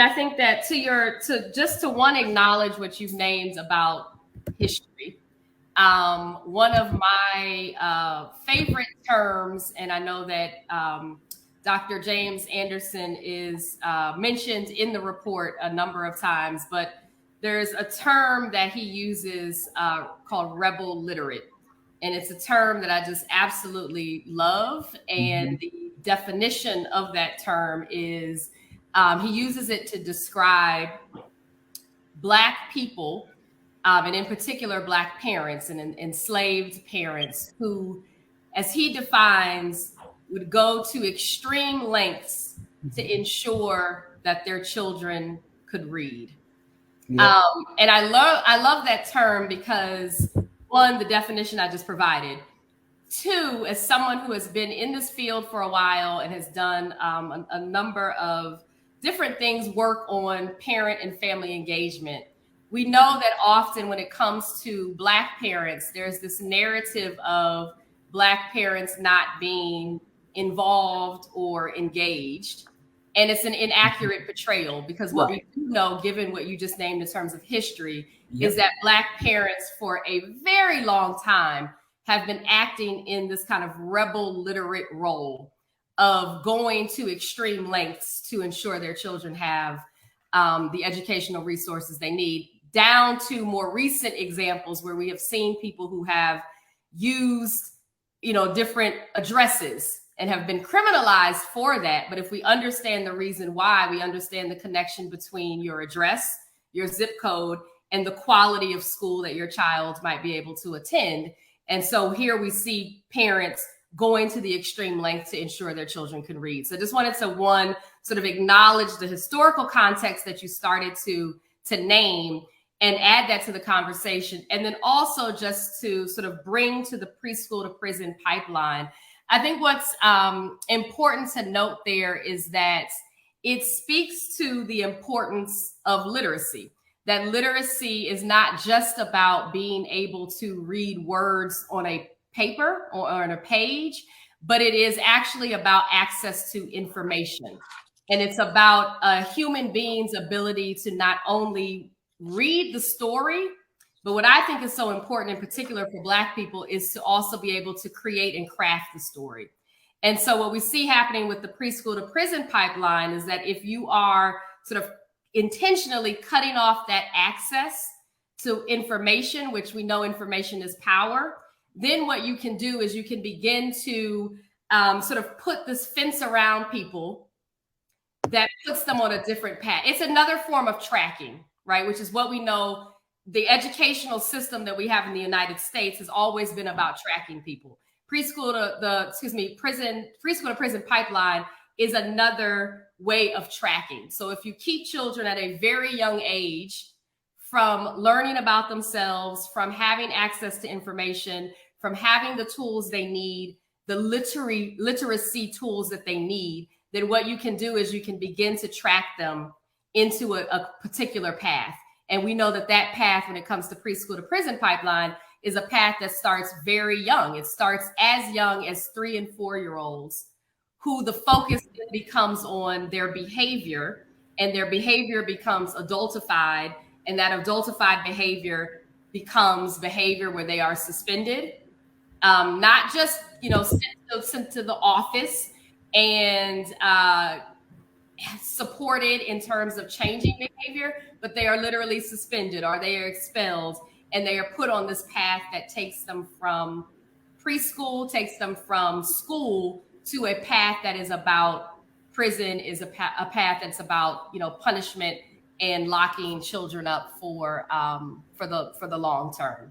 I think that to one, acknowledge what you've named about history. One of my favorite terms, and I know that Dr. James Anderson is mentioned in the report a number of times, but there's a term that he uses called rebel literate. And it's a term that I just absolutely love. And the definition of that term is he uses it to describe Black people, and in particular, Black parents and enslaved parents who, as he defines, would go to extreme lengths to ensure that their children could read. Yeah. And I love that term because, one, the definition I just provided. Two, as someone who has been in this field for a while and has done a number of different things, work on parent and family engagement, we know that often when it comes to Black parents, there's this narrative of Black parents not being involved or engaged. And it's an inaccurate portrayal because what we do know, given what you just named in terms of history, is that Black parents for a very long time have been acting in this kind of rebel literate role of going to extreme lengths to ensure their children have the educational resources they need, down to more recent examples where we have seen people who have used, different addresses and have been criminalized for that. But if we understand the reason why, we understand the connection between your address, your zip code, and the quality of school that your child might be able to attend. And so here we see parents going to the extreme length to ensure their children can read. So I just wanted to, one, sort of acknowledge the historical context that you started to name and add that to the conversation. And then also just to sort of bring to the preschool to prison pipeline. I think what's important to note there is that it speaks to the importance of literacy. That literacy is not just about being able to read words on a paper or on a page, but it is actually about access to information. And it's about a human being's ability to not only read the story, but what I think is so important in particular for Black people is to also be able to create and craft the story. And so what we see happening with the preschool to prison pipeline is that if you are sort of intentionally cutting off that access to information, which we know information is power, then what you can do is you can begin to sort of put this fence around people that puts them on a different path. It's another form of tracking, right? Which is what we know. The educational system that we have in the United States has always been about tracking people. Preschool to prison pipeline is another way of tracking. So if you keep children at a very young age from learning about themselves, from having access to information, from having the tools they need, the literacy tools that they need, then what you can do is you can begin to track them into a particular path. And we know that that path, when it comes to preschool to prison pipeline, is a path that starts very young. It starts as young as 3 and 4-year-olds, who the focus becomes on their behavior, and their behavior becomes adultified, and that adultified behavior becomes behavior where they are suspended, not just sent to the office and supported in terms of changing behavior, but they are literally suspended or they are expelled, and they are put on this path that takes them from preschool, takes them from school to a path that is about prison, is a path that's about punishment and locking children up for the long term.